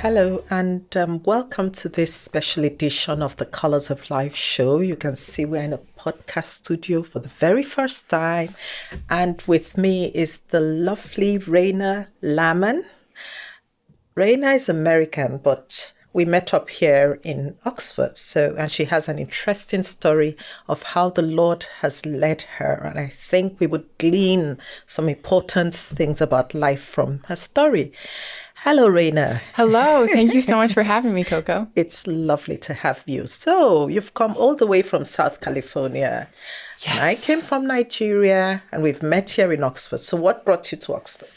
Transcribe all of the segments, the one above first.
Hello, and welcome to this special edition of the Colors of Life show. You can see we're in a podcast studio for the very first time, and with me is the lovely Reina Laaman. Reina is American, but we met up here in Oxford, and she has an interesting story of how the Lord has led her, and I think we would glean some important things about life from her story. Hello, Reina. Hello. Thank you so much for having me, Koko. It's lovely to have you. So you've come all the way from South California. Yes. And I came from Nigeria, and we've met here in Oxford. So what brought you to Oxford?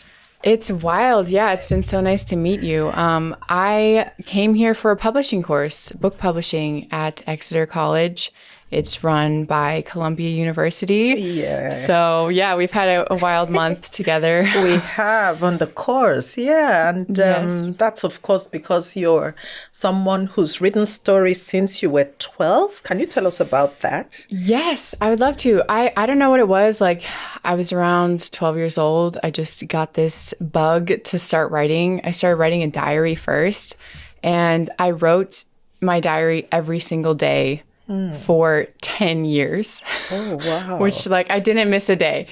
It's wild. Yeah, it's been so nice to meet you. I came here for a publishing course, book publishing at Exeter College. It's run by Columbia University. Yeah. So, yeah, we've had a wild month together. We have on the course, yeah. And Yes. that's, of course, because you're someone who's written stories since you were 12. Can you tell us about that? Yes, I would love to. I don't know what it was. Like, I was around 12 years old. I just got this bug to start writing. I started writing a diary first, and I wrote my diary every single day for 10 years. Oh, wow. Which, like, I didn't miss a day.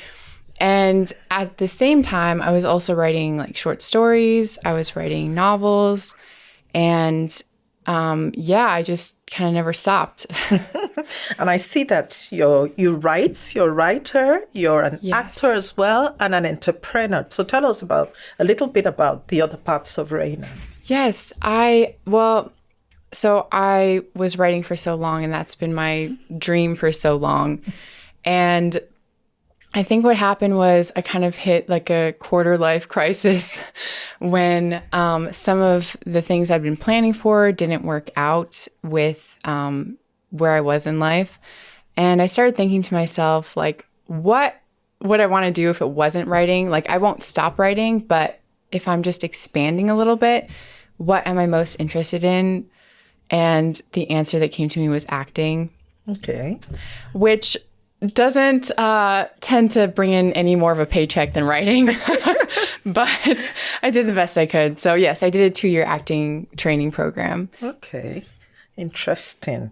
And at the same time, I was also writing like short stories. I was writing novels. And I just kind of never stopped. And I see that you're a writer, you're an Yes. actor as well, and an entrepreneur. So tell us a little bit about the other parts of Reina. Yes, so I was writing for so long, and that's been my dream for so long. And I think what happened was I kind of hit like a quarter life crisis when some of the things I'd been planning for didn't work out with where I was in life. And I started thinking to myself, like, what would I want to do if it wasn't writing? Like, I won't stop writing, but if I'm just expanding a little bit, what am I most interested in? And the answer that came to me was acting. Okay. Which doesn't tend to bring in any more of a paycheck than writing. But I did the best I could. So yes, I did a 2-year acting training program. Okay. Interesting.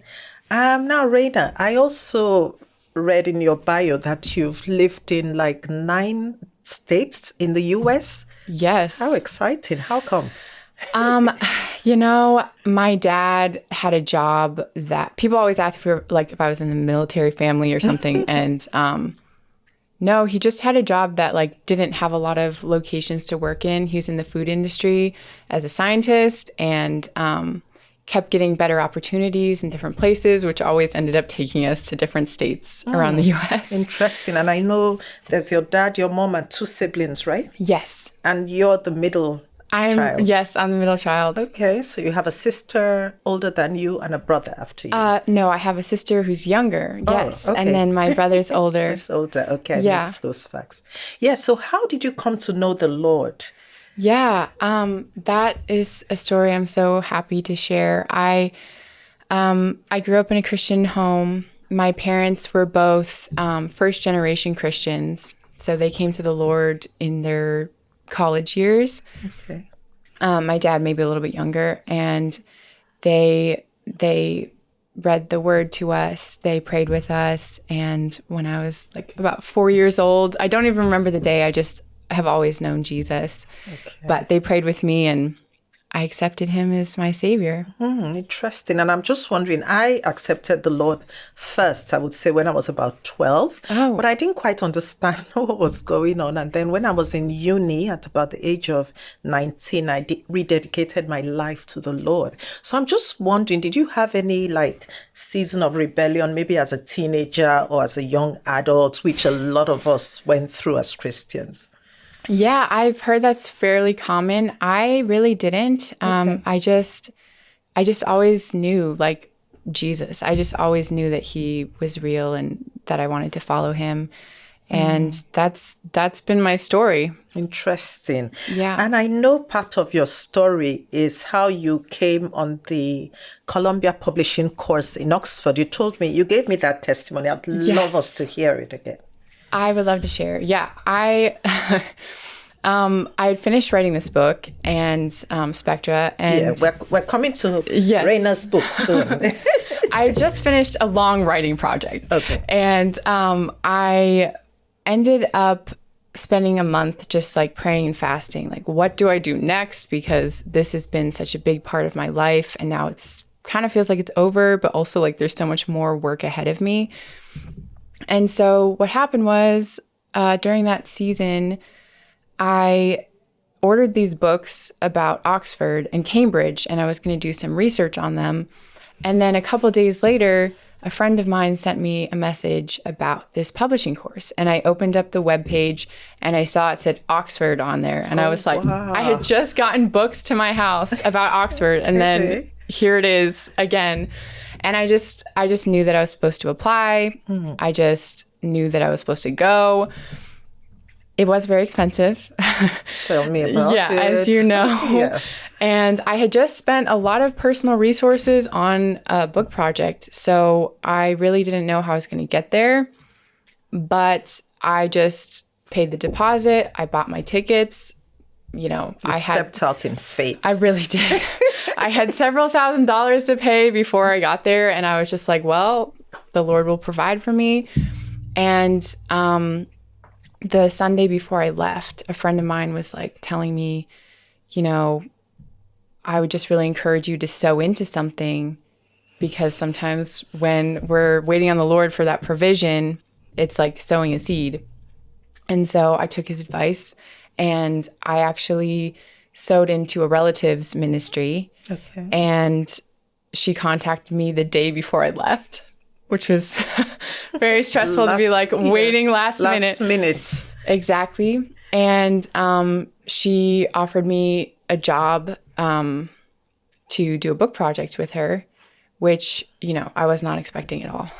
Now, Reina, I also read in your bio that you've lived in like 9 states in the US. Yes. How exciting. How come? My dad had a job that people always ask if I was in the military family or something. And no, he just had a job that like didn't have a lot of locations to work in. He was in the food industry as a scientist and kept getting better opportunities in different places, which always ended up taking us to different states around the US. Interesting. And I know there's your dad, your mom, and 2 siblings, right? Yes. And you're the middle child. Yes, I'm the middle child. Okay, so you have a sister older than you and a brother after you. No, I have a sister who's younger. Yes. okay. And then my brother's older. It's older. Okay, I Yeah. mixed those facts. Yeah, so how did you come to know the Lord? Yeah, that is a story I'm so happy to share. I grew up in a Christian home. My parents were both first generation Christians, so they came to the Lord in their college years. Okay. My dad maybe a little bit younger, and they read the word to us. They prayed with us, and when I was like about 4 years old, I don't even remember the day. I just have always known Jesus. Okay. But they prayed with me, and I accepted him as my savior. Interesting. And I'm just wondering, I accepted the Lord first, I would say, when I was about 12. Oh. But I didn't quite understand what was going on. And then when I was in uni at about the age of 19, I rededicated my life to the Lord. So I'm just wondering, did you have any like season of rebellion, maybe as a teenager or as a young adult, which a lot of us went through as Christians? Yeah, I've heard that's fairly common. I really didn't. Okay. I just always knew like Jesus. I just always knew that he was real and that I wanted to follow him. And that's been my story. Interesting. Yeah. And I know part of your story is how you came on the Columbia Publishing course in Oxford. You told me, you gave me that testimony. I'd love us to hear it again. I would love to share. Yeah, I had finished writing this book and Spectra, and we're coming to yes. Reina's book soon. I just finished a long writing project. Okay. And I ended up spending a month just like praying and fasting. Like, what do I do next? Because this has been such a big part of my life. And now it's kind of feels like it's over, but also like there's so much more work ahead of me. And so what happened was during that season, I ordered these books about Oxford and Cambridge, and I was going to do some research on them. And then a couple of days later, a friend of mine sent me a message about this publishing course. And I opened up the webpage and I saw it said Oxford on there. And I was like, wow. I had just gotten books to my house about Oxford. And then here it is again. And I just knew that I was supposed to apply. I just knew that I was supposed to go. It was very expensive. Tell me about it. As you know. And I had just spent a lot of personal resources on a book project. So I really didn't know how I was going to get there. But I just paid the deposit. I bought my tickets. I stepped out in faith. I really did. I had several $1,000s to pay before I got there. And I was just like, well, the Lord will provide for me. And the Sunday before I left, a friend of mine was like telling me, I would just really encourage you to sow into something, because sometimes when we're waiting on the Lord for that provision, it's like sowing a seed. And so I took his advice and I actually sowed into a relative's ministry. Okay. And she contacted me the day before I left, which was very stressful to be like waiting last minute. Exactly. And she offered me a job to do a book project with her, which, I was not expecting at all.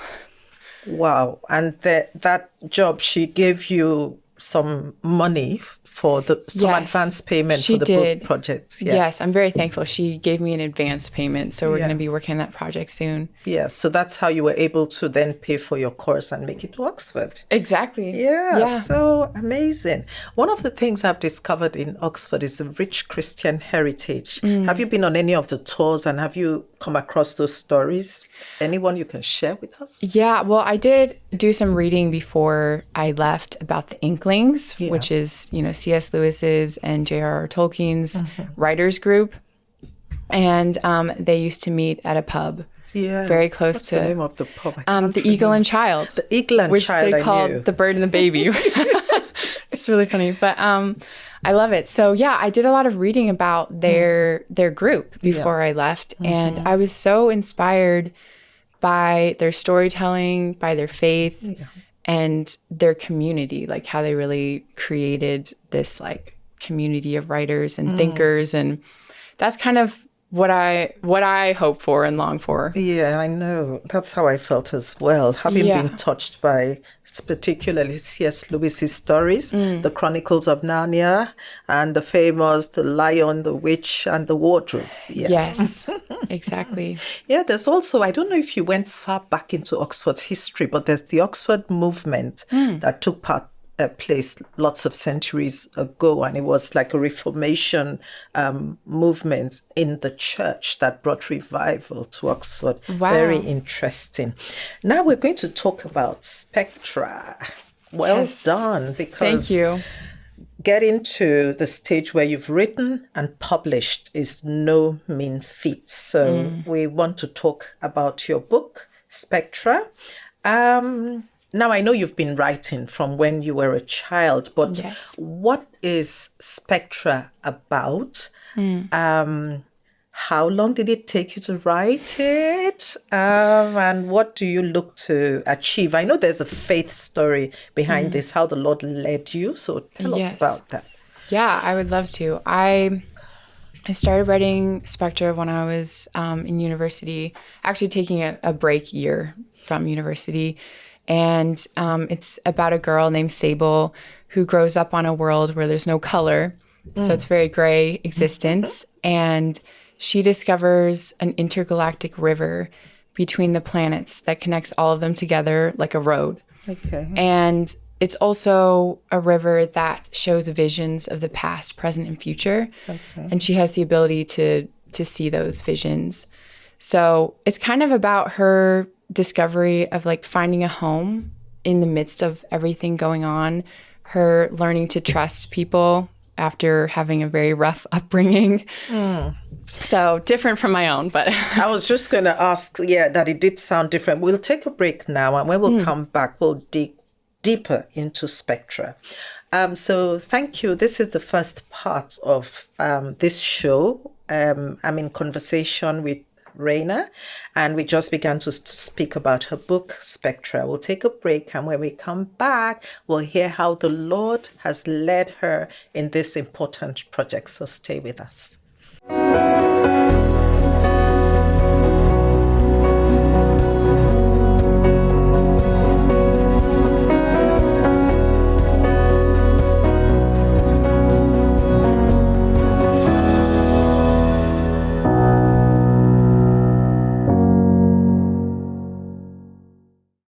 Wow. And that job, she gave you some money for some advance payment for the book project. Yeah. Yes, I'm very thankful. She gave me an advance payment, so we're going to be working on that project soon. Yeah, so that's how you were able to then pay for your course and make it to Oxford. Exactly. Yeah, so amazing. One of the things I've discovered in Oxford is a rich Christian heritage. Have you been on any of the tours and have you come across those stories? Anyone you can share with us? Yeah, well, I did do some reading before I left about the Inklings, which is, C.S. Lewis's and J.R.R. Tolkien's writers group. And they used to meet at a pub very close What's to the name of the pub? The Eagle and Child. The Eagle and which Child, they called The Bird and the Baby. It's really funny. But I love it. So I did a lot of reading about their group before I left. And I was so inspired by their storytelling, by their faith, and their community, like how they really created this like community of writers and thinkers. And that's kind of what I hope for and long for. Yeah, I know. That's how I felt as well. Having been touched by particularly C.S. Lewis's stories, the Chronicles of Narnia, and the famous The Lion, the Witch, and the Wardrobe. Yeah. Yes, exactly. Yeah, there's also, I don't know if you went far back into Oxford's history, but there's the Oxford movement that took place lots of centuries ago, and it was like a Reformation movement in the church that brought revival to Oxford. Wow. Very interesting. Now we're going to talk about Spectra. Well done, because thank you. Getting to the stage where you've written and published is no mean feat. So we want to talk about your book, Spectra. Now, I know you've been writing from when you were a child, but what is Spectra about? How long did it take you to write it? And what do you look to achieve? I know there's a faith story behind this, how the Lord led you. So tell us about that. Yeah, I would love to. I started writing Spectra when I was in university, actually taking a break year from university. And it's about a girl named Sable who grows up on a world where there's no color. So it's very gray existence. And she discovers an intergalactic river between the planets that connects all of them together like a road. Okay. And it's also a river that shows visions of the past, present, and future. Okay. And she has the ability to see those visions. So it's kind of about her discovery of like finding a home in the midst of everything going on, her learning to trust people after having a very rough upbringing. So different from my own, but I was just going to ask, that it did sound different. We'll take a break now, and when we'll come back, we'll dig deeper into Spectra. So thank you. This is the first part of this show. I'm in conversation with Reina, and we just began to speak about her book, Spectra. We'll take a break, and when we come back, we'll hear how the Lord has led her in this important project. So stay with us.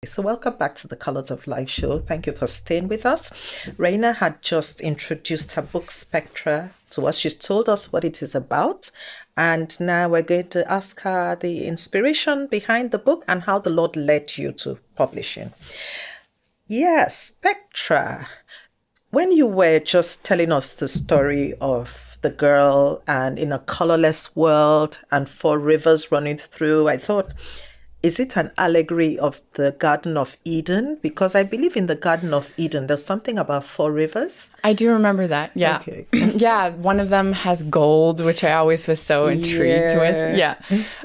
So welcome back to the Colors of Life show. Thank you for staying with us. Reina had just introduced her book Spectra to us. She's told us what it is about. And now we're going to ask her the inspiration behind the book and how the Lord led you to publishing. Spectra. When you were just telling us the story of the girl and in a colorless world and 4 rivers running through, I thought, is it an allegory of the Garden of Eden? Because I believe in the Garden of Eden, there's something about 4 rivers. I do remember that. Yeah. Okay. Yeah. One of them has gold, which I always was so intrigued with. Yeah.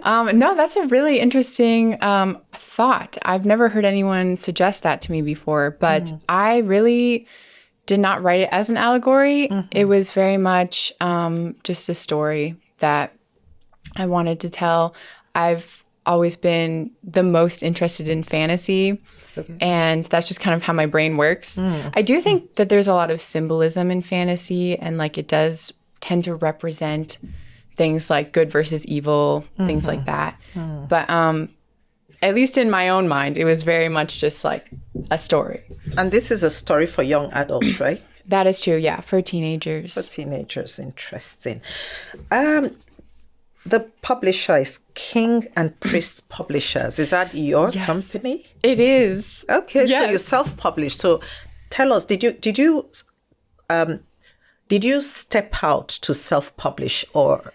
No, that's a really interesting thought. I've never heard anyone suggest that to me before, but I really did not write it as an allegory. It was very much just a story that I wanted to tell. I've always been the most interested in fantasy. Okay. And that's just kind of how my brain works. I do think that there's a lot of symbolism in fantasy, and like it does tend to represent things like good versus evil, things like that. But at least in my own mind, it was very much just like a story. And this is a story for young adults, right? That is true, yeah, for teenagers. For teenagers, interesting. The publisher is King and Priest Publishers. Is that your company? It is. Okay, so you self-published. So tell us, did you step out to self-publish, or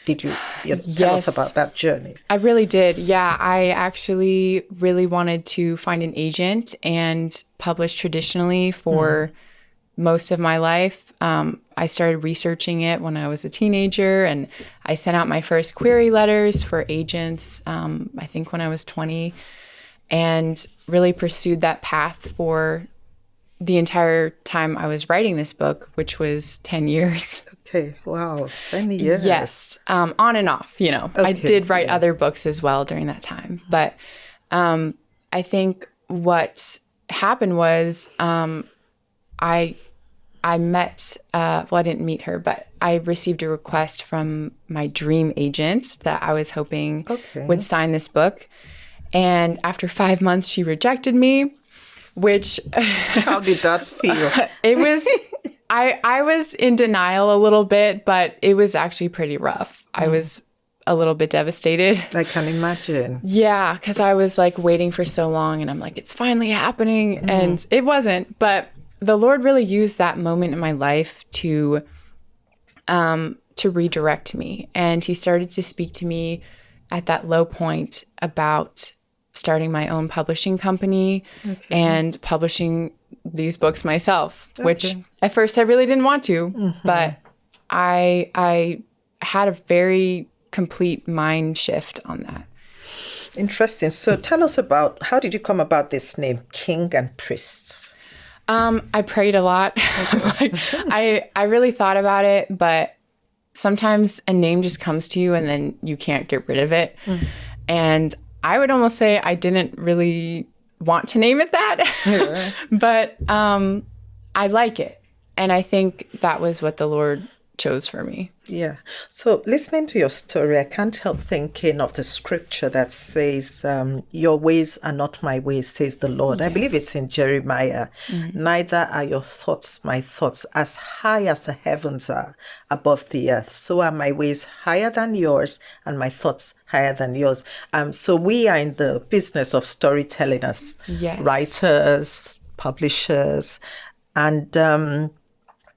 did you tell us about that journey? I really did. Yeah, I actually really wanted to find an agent and publish traditionally for most of my life. I started researching it when I was a teenager, and I sent out my first query letters for agents, I think when I was 20, and really pursued that path for the entire time I was writing this book, which was 10 years. Okay, wow, 10 years. Yes, on and off, Okay, I did write other books as well during that time. But I think what happened was I met, I didn't meet her, but I received a request from my dream agent that I was hoping would sign this book. And after 5 months, she rejected me, which... How did that feel? It was... I was in denial a little bit, but it was actually pretty rough. I was a little bit devastated. I can imagine. Yeah, because I was like waiting for so long, and I'm like, it's finally happening. And it wasn't, but... The Lord really used that moment in my life to redirect me. And he started to speak to me at that low point about starting my own publishing company and publishing these books myself, which at first I really didn't want to, but I had a very complete mind shift on that. Interesting. So tell us about, how did you come about this name, King and Priest? I prayed a lot. I really thought about it, but sometimes a name just comes to you and then you can't get rid of it. And I would almost say I didn't really want to name it that, but I like it. And I think that was what the Lord chose for me. Yeah. So listening to your story, I can't help thinking of the scripture that says, your ways are not my ways, says the Lord. I believe it's Yes. in Jeremiah. Neither are your thoughts my thoughts. As high as the heavens are above the earth, so are my ways higher than yours and my thoughts higher than yours. So we are in the business of storytelling as Yes. writers, publishers, and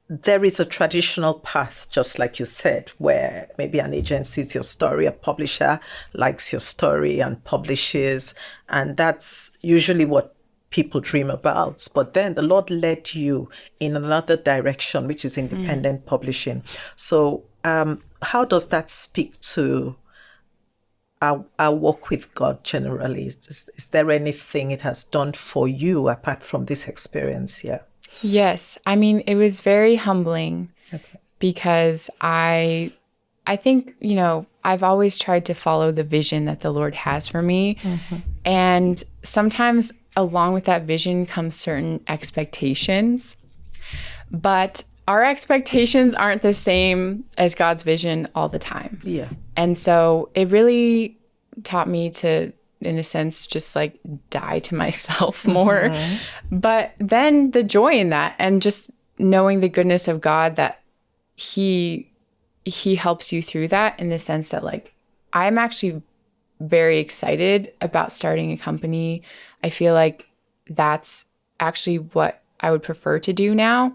there is a traditional path, just like you said, where maybe an agent sees your story, a publisher likes your story and publishes. And that's usually what people dream about. But then the Lord led you in another direction, which is independent publishing. So, how does that speak to our work with God generally? Is there anything it has done for you apart from this experience here? Yes. I mean, it was very humbling Okay. because I think, I've always tried to follow the vision that the Lord has for me. And sometimes along with that vision comes certain expectations, but our expectations aren't the same as God's vision all the time. Yeah. And so it really taught me to, in a sense, just like die to myself more. But then the joy in that and just knowing the goodness of God, that he helps you through that, in the sense that, like, I'm actually very excited about starting a company. I feel like that's actually what I would prefer to do now.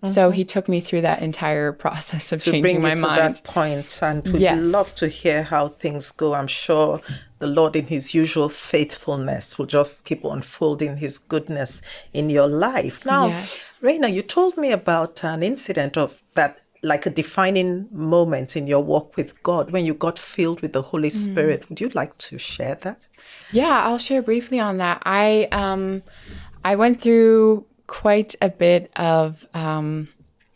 So he took me through that entire process of To changing bring my you to mind. that point, and we'd Yes. love to hear how things go. I'm sure the Lord, in his usual faithfulness, will just keep unfolding his goodness in your life. Now, Yes. Reina, you told me about an incident of that, like a defining moment in your walk with God, when you got filled with the Holy Spirit. Would you like to share that? Yeah, I'll share briefly on that. I went through quite a bit of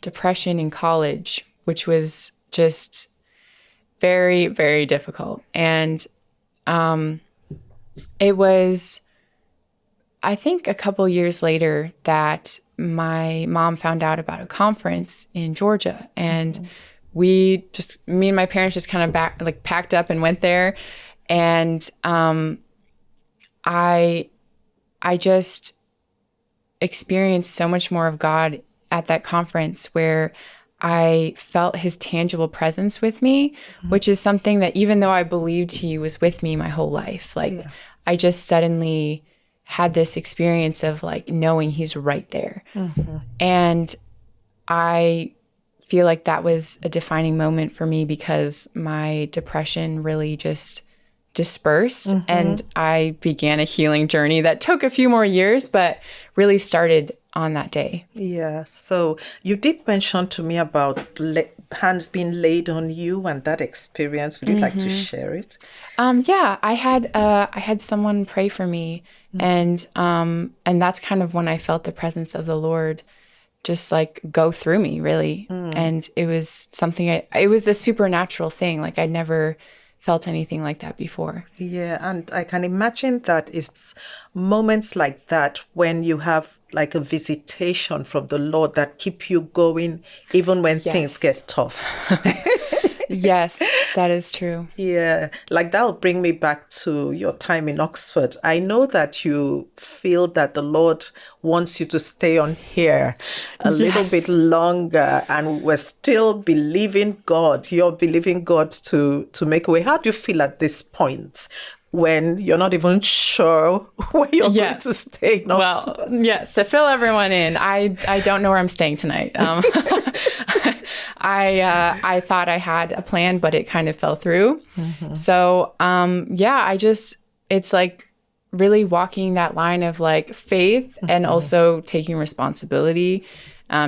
depression in college, which was just very, very difficult. And it was, I think, a couple years later that my mom found out about a conference in Georgia. And me and my parents just kind of packed up and went there. And I just experienced so much more of God at that conference, where I felt his tangible presence with me, which is something that, even though I believed he was with me my whole life, I just suddenly had this experience of like knowing he's right there. And I feel like that was a defining moment for me, because my depression really just dispersed and I began a healing journey that took a few more years, but really started on that day. Yeah. So you did mention to me about hands being laid on you and that experience. Would you like to share it? Yeah, I had someone pray for me, and that's kind of when I felt the presence of the Lord just like go through me, really. And it was something it was a supernatural thing. Like, I'd never felt anything like that before. Yeah, and I can imagine that it's moments like that when you have like a visitation from the Lord that keep you going even when things get tough. Yes, that is true. Yeah, like that will bring me back to your time in Oxford. I know that you feel that the Lord wants you to stay on here a little bit longer, and we're still believing God. You're believing God to make a way. How do you feel at this point, when you're not even sure where you're going to stay in Oxford? Well, yes, to fill everyone in, I don't know where I'm staying tonight. I thought I had a plan, but it kind of fell through. So, it's like really walking that line of like faith and also taking responsibility,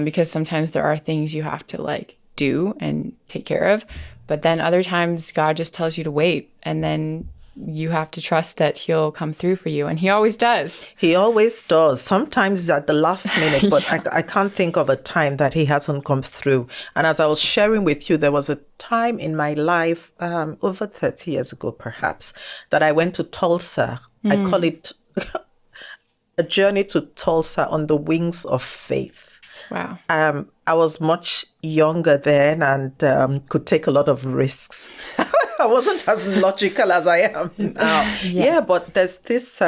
because sometimes there are things you have to like do and take care of, but then other times God just tells you to wait, and then you have to trust that he'll come through for you. And he always does. He always does. Sometimes it's at the last minute, but I can't think of a time that he hasn't come through. And as I was sharing with you, there was a time in my life, over 30 years ago, perhaps, that I went to Tulsa. I call it a journey to Tulsa on the wings of faith. Wow. I was much younger then and could take a lot of risks. I wasn't as logical as I am now. Yeah, but there's this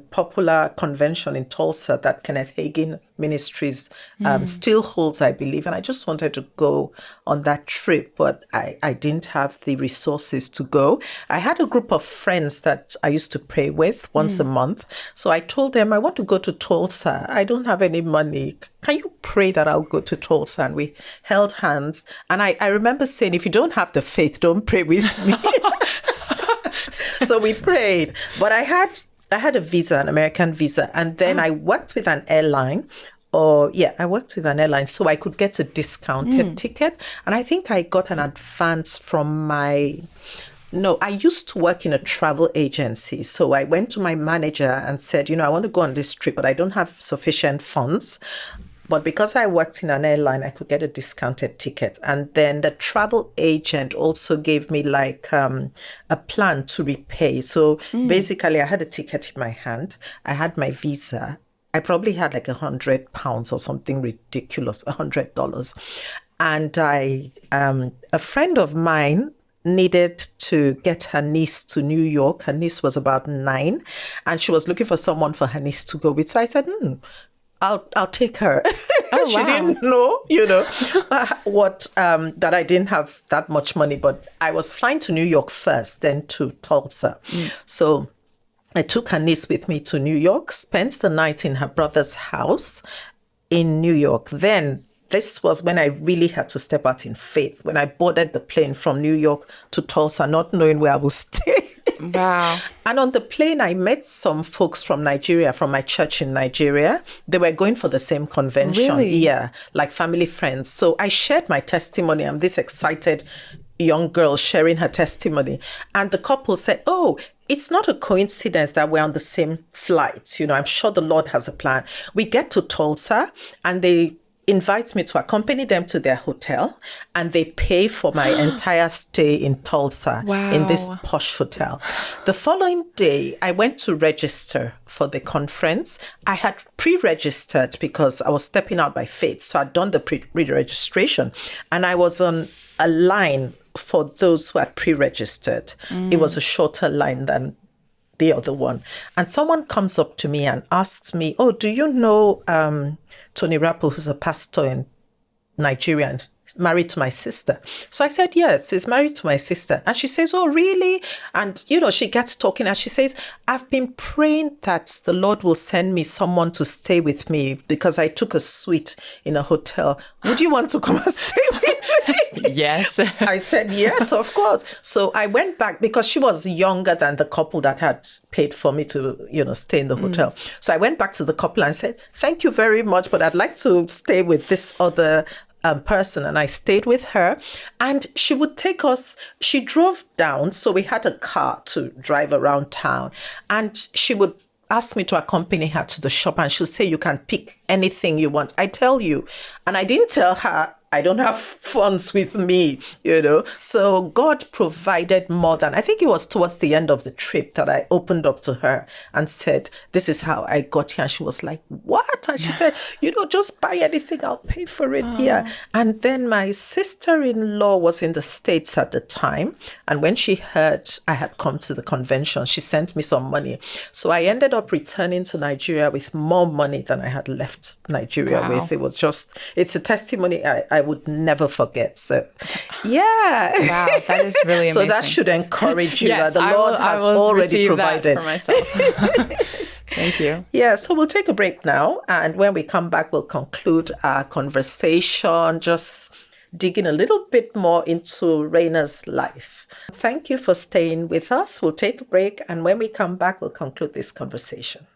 popular convention in Tulsa that Kenneth Hagin Ministries still holds, I believe. And I just wanted to go on that trip, but I didn't have the resources to go. I had a group of friends that I used to pray with once a month. So I told them, I want to go to Tulsa. I don't have any money. Can you pray that I'll go to Tulsa? And we held hands. And I remember saying, if you don't have the faith, don't pray with me. So we prayed. But I had a visa, an American visa. And then I worked with an airline. I worked with an airline so I could get a discounted ticket. And I think I got an advance from No, I used to work in a travel agency. So I went to my manager and said, I want to go on this trip, but I don't have sufficient funds. But because I worked in an airline, I could get a discounted ticket. And then the travel agent also gave me a plan to repay. So basically, I had a ticket in my hand. I had my visa. I probably had like £100 or something ridiculous, $100. And a friend of mine needed to get her niece to New York. Her niece was about 9 and she was looking for someone for her niece to go with. So I said, I'll take her. Oh, She wow. didn't know, that I didn't have that much money, but I was flying to New York first, then to Tulsa. So I took her niece with me to New York, spent the night in her brother's house in New York. Then this was when I really had to step out in faith, when I boarded the plane from New York to Tulsa, not knowing where I would stay. Wow. And on the plane, I met some folks from Nigeria, from my church in Nigeria. They were going for the same convention. Really? Yeah, like family friends. So I shared my testimony. I'm this excited young girl sharing her testimony. And the couple said, it's not a coincidence that we're on the same flight. I'm sure the Lord has a plan. We get to Tulsa and they invite me to accompany them to their hotel, and they pay for my entire stay in Tulsa in this Wow. posh hotel. The following day, I went to register for the conference. I had pre-registered because I was stepping out by faith. So I'd done the pre-registration, and I was on a line for those who had pre-registered. It was a shorter line than the other one. And someone comes up to me and asks me, do you know Tony Rapo, who's a pastor in Nigeria and married to my sister? So I said, yes, he's married to my sister. And she says, oh, really? And, she gets talking and she says, I've been praying that the Lord will send me someone to stay with me because I took a suite in a hotel. Would you want to come and stay with me? Yes. I said, yes, of course. So I went back because she was younger than the couple that had paid for me to, stay in the hotel. So I went back to the couple and said, thank you very much, but I'd like to stay with this other person. And I stayed with her and she would take us. She drove down. So we had a car to drive around town and she would ask me to accompany her to the shop and she'll say, you can pick anything you want. I tell you. And I didn't tell her I don't have funds with me, So God provided more than, I think it was towards the end of the trip that I opened up to her and said, this is how I got here. And she was like, what? And she said, just buy anything, I'll pay for it. Yeah. And then my sister-in-law was in the States at the time. And when she heard I had come to the convention, she sent me some money. So I ended up returning to Nigeria with more money than I had left Nigeria Wow. with. It was it's a testimony I would never forget. So, yeah. Wow, that is really amazing. So that should encourage you Yes, that the Lord has already provided. That for myself. Thank you. Yeah, so we'll take a break now. And when we come back, we'll conclude our conversation, just digging a little bit more into Reina's life. Thank you for staying with us. We'll take a break. And when we come back, we'll conclude this conversation.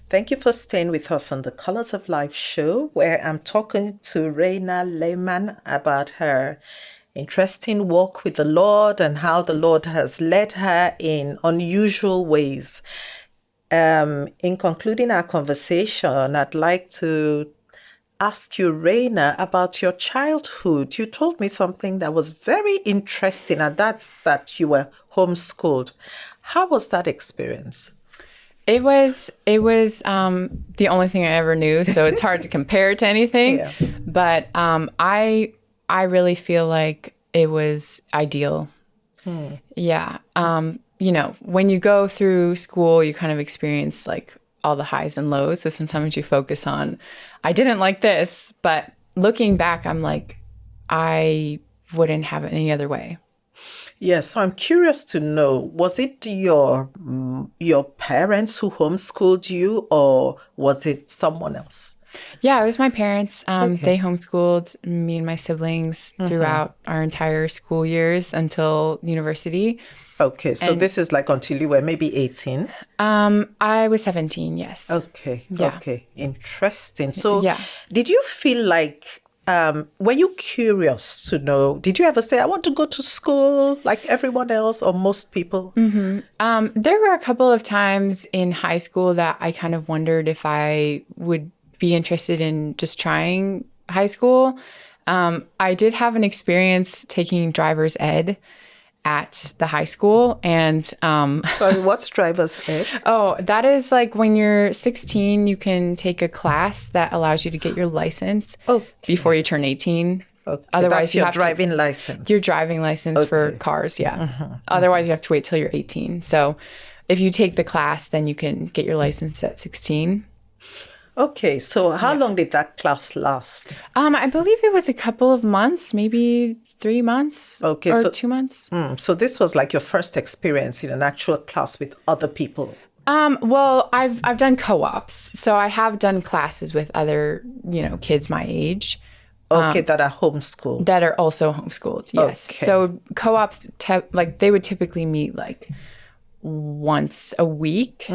Thank you for staying with us on the Colors of Life show, where I'm talking to Reina Laaman about her interesting walk with the Lord and how the Lord has led her in unusual ways. In concluding our conversation, I'd like to ask you, Reina, about your childhood. You told me something that was very interesting, and that's that you were homeschooled. How was that experience? It was the only thing I ever knew, so it's hard to compare it to anything. Yeah. But I really feel like it was ideal. Yeah. When you go through school, you kind of experience like all the highs and lows. So sometimes you focus on, I didn't like this, but looking back, I'm like, I wouldn't have it any other way. Yeah, so I'm curious to know, was it your parents who homeschooled you, or was it someone else? Yeah, it was my parents. They homeschooled me and my siblings throughout our entire school years until university. Okay, so this is like until you were maybe 18? I was 17, yes. Okay, Yeah. okay, interesting. So Yeah. did you feel like, were you curious to know, did you ever say, I want to go to school like everyone else or most people? There were a couple of times in high school that I kind of wondered if I would be interested in just trying high school. I did have an experience taking driver's ed at the high school. And Sorry, what's driver's ed? that is like when you're 16, you can take a class that allows you to get your license before you turn 18. Okay, Otherwise, that's you your have driving license. your driving license for cars. Yeah. Otherwise, you have to wait till you're 18. So if you take the class, then you can get your license at 16. Okay, so how long did that class last? I believe it was a couple of months, maybe 3 months or 2 months. So this was like your first experience in an actual class with other people. Well, I've done co-ops, so I have done classes with other, kids my age. Okay, that are homeschooled. That are also homeschooled, yes. Okay. So co-ops, they would typically meet like once a week.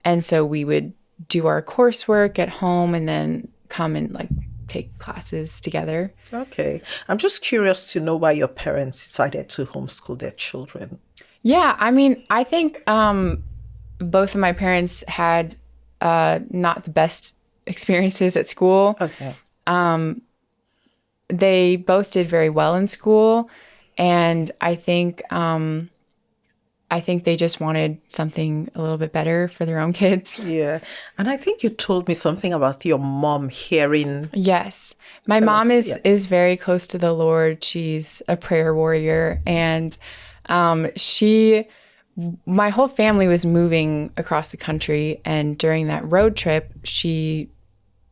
And so we would do our coursework at home and then come and like take classes together. Okay. I'm just curious to know why your parents decided to homeschool their children. Yeah, I mean, I think both of my parents had not the best experiences at school. Okay. They both did very well in school, and I think they just wanted something a little bit better for their own kids. Yeah. And I think you told me something about your mom hearing. Yes. My mom is very close to the Lord. She's a prayer warrior, and my whole family was moving across the country, and during that road trip, she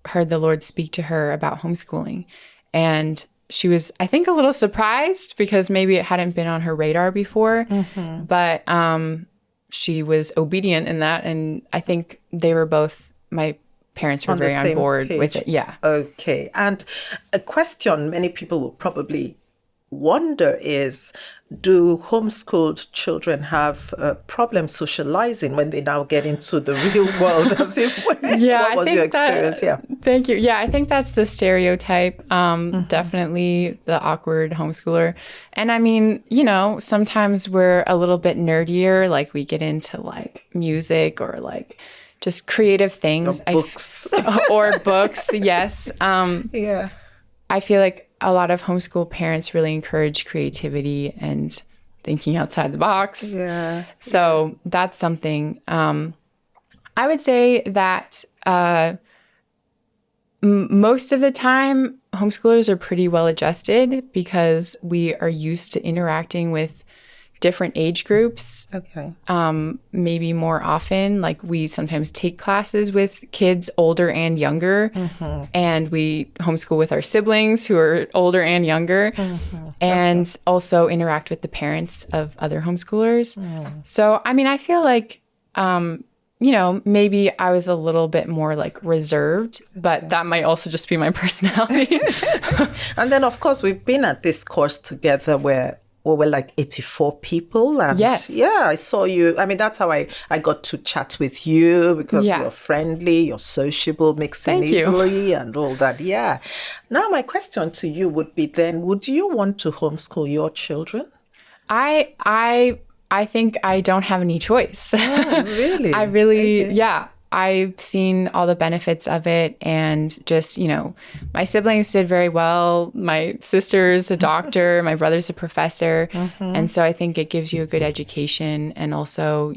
heard the Lord speak to her about homeschooling. And she was, I think, a little surprised because maybe it hadn't been on her radar before. But she was obedient in that. And I think my parents were very on board with it. Yeah. Okay. And a question many people will probably wonder is, do homeschooled children have problems socializing when they now get into the real world? As if, what was your experience? Thank you. Yeah, I think that's the stereotype. Definitely the awkward homeschooler. And I mean, sometimes we're a little bit nerdier. Like we get into like music or like just creative things. Or books. Or books, yes. Yeah. I feel like a lot of homeschool parents really encourage creativity and thinking outside the box. Yeah. So that's something. I would say that most of the time, homeschoolers are pretty well adjusted because we are used to interacting with different age groups. Okay. Maybe more often. Like we sometimes take classes with kids older and younger, and we homeschool with our siblings who are older and younger, and also interact with the parents of other homeschoolers. So, I mean, I feel like, maybe I was a little bit more like reserved, but that might also just be my personality. And then, of course, we've been at this course together where were like 84 people. And Yes. yeah, I saw you. I mean, that's how I got to chat with you, because Yeah. you're friendly, you're sociable, mixing Thank you. easily and all that. Yeah. Now, my question to you would be then, would you want to homeschool your children? I think I don't have any choice. Oh, really? I really, Okay. yeah. I've seen all the benefits of it, and just, my siblings did very well. My sister's a doctor, my brother's a professor. And so I think it gives you a good education. And also,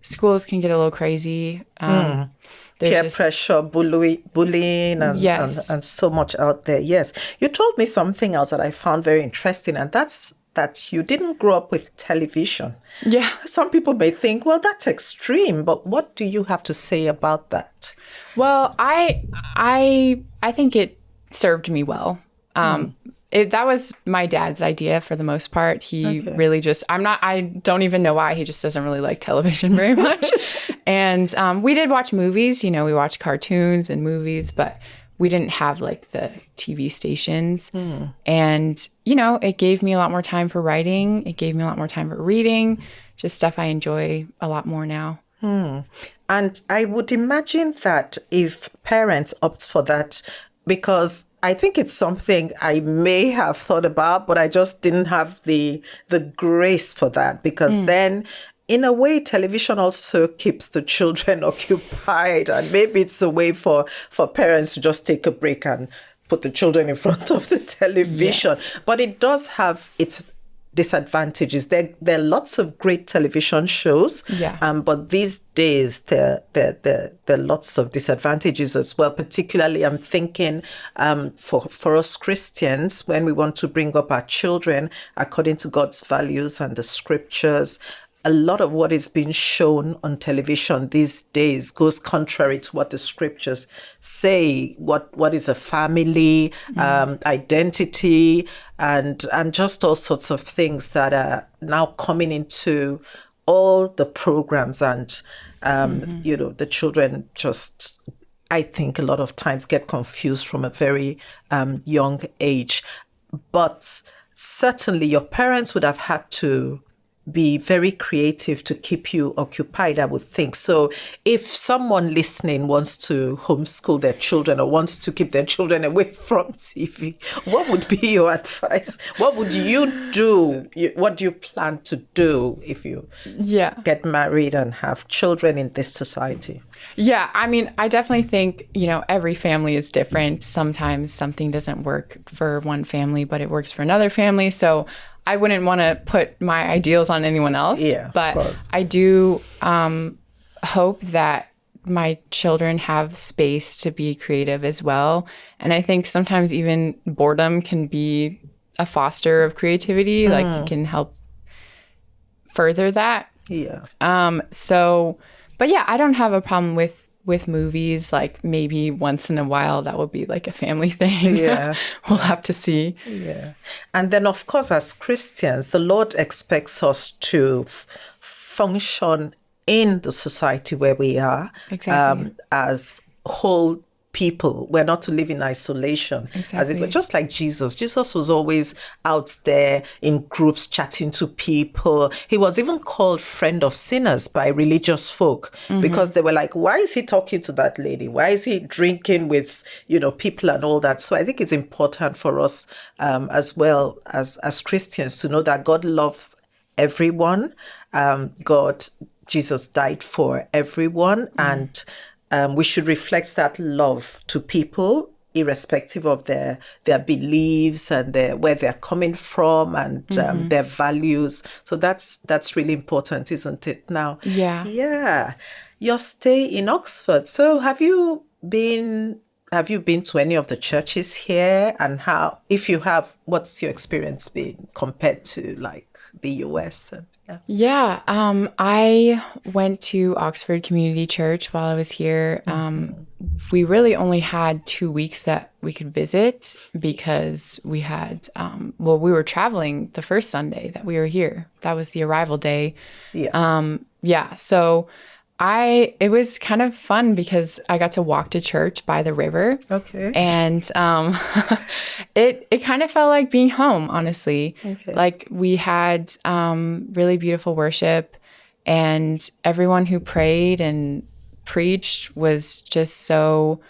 schools can get a little crazy. Peer pressure, bullying, Yes. and so much out there. Yes. You told me something else that I found very interesting, and that's that you didn't grow up with television. Yeah. Some people may think, well, that's extreme, but what do you have to say about that? Well, I think it served me well. That was my dad's idea for the most part. He really just, I don't even know why. He just doesn't really like television very much. And we did watch movies, we watched cartoons and movies, but we didn't have like the TV stations. And, it gave me a lot more time for writing. It gave me a lot more time for reading, just stuff I enjoy a lot more now. And I would imagine that if parents opt for that, because I think it's something I may have thought about, but I just didn't have the grace for that, because then in a way, television also keeps the children occupied, and maybe it's a way for parents to just take a break and put the children in front of the television. Yes. But it does have its disadvantages. There are lots of great television shows, but these days there are lots of disadvantages as well. Particularly, I'm thinking for us Christians, when we want to bring up our children according to God's values and the scriptures, a lot of what is being shown on television these days goes contrary to what the scriptures say. What is a family, identity, and just all sorts of things that are now coming into all the programs, and the children just, I think, a lot of times get confused from a very young age. But certainly, your parents would have had to be very creative to keep you occupied, I would think. So if someone listening wants to homeschool their children or wants to keep their children away from TV, what would be your advice? What would you do? What do you plan to do if you get married and have children in this society? Yeah, I mean, I definitely think, every family is different. Sometimes something doesn't work for one family, but it works for another family. So I wouldn't want to put my ideals on anyone else. Yeah, but I do hope that my children have space to be creative as well. And I think sometimes even boredom can be a foster of creativity. Like, it can help further that. Yeah. But yeah, I don't have a problem with movies. Like, maybe once in a while that would be like a family thing. Yeah. We'll have to see. Yeah. And then, of course, as Christians, the Lord expects us to function in the society where we are. Exactly. As whole people. We're not to live in isolation. Exactly. As it were, just like Jesus. Jesus was always out there in groups chatting to people. He was even called friend of sinners by religious folk, because they were like, why is he talking to that lady? Why is he drinking with, people and all that? So I think it's important for us as well as Christians to know that God loves everyone. Jesus died for everyone, and we should reflect that love to people, irrespective of their beliefs and where they're coming from and their values. So that's really important, isn't it? Now, yeah. Your stay in Oxford. So have you been to any of the churches here? And how, if you have, what's your experience been compared to like the US? I went to Oxford Community Church while I was here. We really only had 2 weeks that we could visit because we had, we were traveling the first Sunday that we were here. That was the arrival day. Yeah. So It was kind of fun because I got to walk to church by the river. Okay. And it kind of felt like being home, honestly. Okay. Like we had really beautiful worship, and everyone who prayed and preached was just so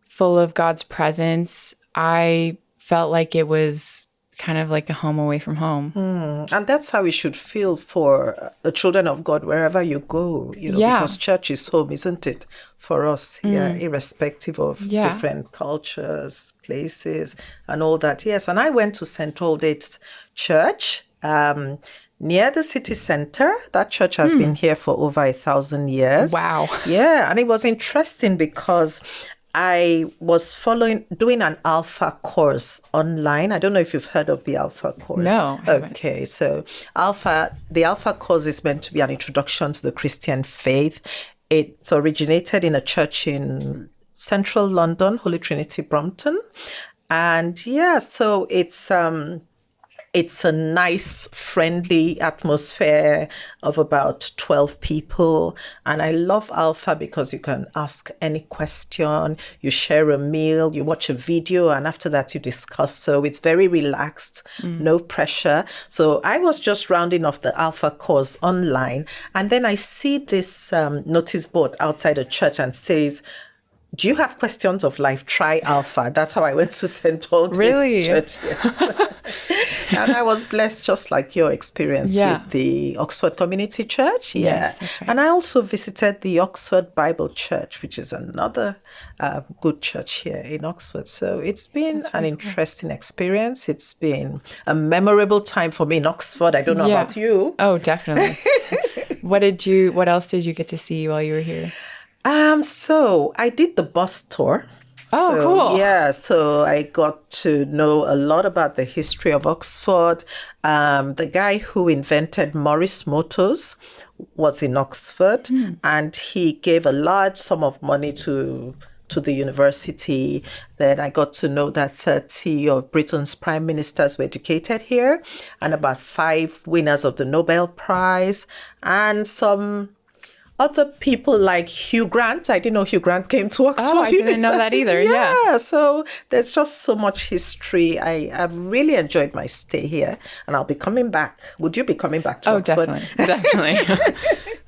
full of God's presence. I felt like it was kind of like a home away from home. And that's how we should feel for the children of God wherever you go, because church is home, isn't it? For us, irrespective of different cultures, places, and all that. Yes, and I went to St. Aldate's Church near the city center. That church has been here for over 1,000 years. Wow. Yeah, and it was interesting because I was doing an Alpha course online. I don't know if you've heard of the Alpha course. No, I haven't. Okay, so the Alpha course is meant to be an introduction to the Christian faith. It's originated in a church in central London, Holy Trinity, Brompton. And so it's a nice, friendly atmosphere of about 12 people. And I love Alpha because you can ask any question, you share a meal, you watch a video, and after that you discuss. So it's very relaxed, no pressure. So I was just rounding off the Alpha course online. And then I see this notice board outside the church and says, "Do you have questions of life? Try Alpha." That's how I went to St. Aldate's Really? Church. Yes. And I was blessed, just like your experience with the Oxford Community Church. Yeah. Yes, that's right. And I also visited the Oxford Bible Church, which is another good church here in Oxford. So it's been an interesting experience. It's been a memorable time for me in Oxford. I don't know about you. Oh, definitely. What else did you get to see while you were here? So I did the bus tour. Oh, cool. Yeah, so I got to know a lot about the history of Oxford. The guy who invented Morris Motors was in Oxford, and he gave a large sum of money to the university. Then I got to know that 30 of Britain's prime ministers were educated here, and about 5 winners of the Nobel Prize, and some other people like Hugh Grant. I didn't know Hugh Grant came to Oxford Oh, I didn't know that either. Yeah. So there's just so much history. I've really enjoyed my stay here, and I'll be coming back. Would you be coming back to Oxford? Definitely.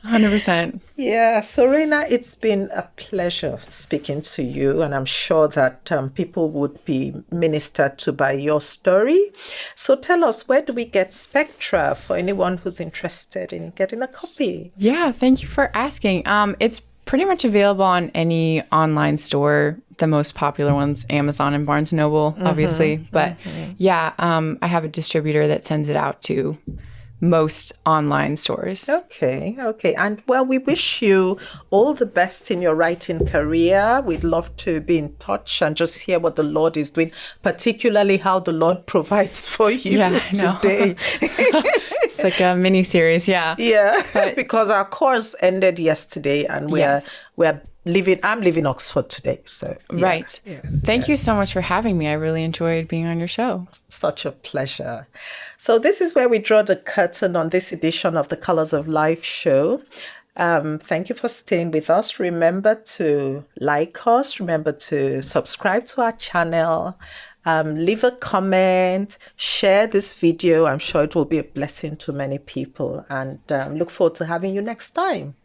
100%. Yeah. So Reina, it's been a pleasure speaking to you, and I'm sure that people would be ministered to by your story. So tell us, where do we get Spectra for anyone who's interested in getting a copy? Yeah, thank you for asking. It's pretty much available on any online store. The most popular ones, Amazon and Barnes & Noble, obviously. But I have a distributor that sends it out to most online stores. Okay. And well, we wish you all the best in your writing career. We'd love to be in touch and just hear what the Lord is doing, particularly how the Lord provides for you today. It's like a mini series, yeah. Yeah, because our course ended yesterday, and I'm leaving Oxford today. So right. Yeah. Thank you so much for having me. I really enjoyed being on your show. Such a pleasure. So this is where we draw the curtain on this edition of the Colors of Life show. Thank you for staying with us. Remember to like us. Remember to subscribe to our channel. Leave a comment. Share this video. I'm sure it will be a blessing to many people. And look forward to having you next time.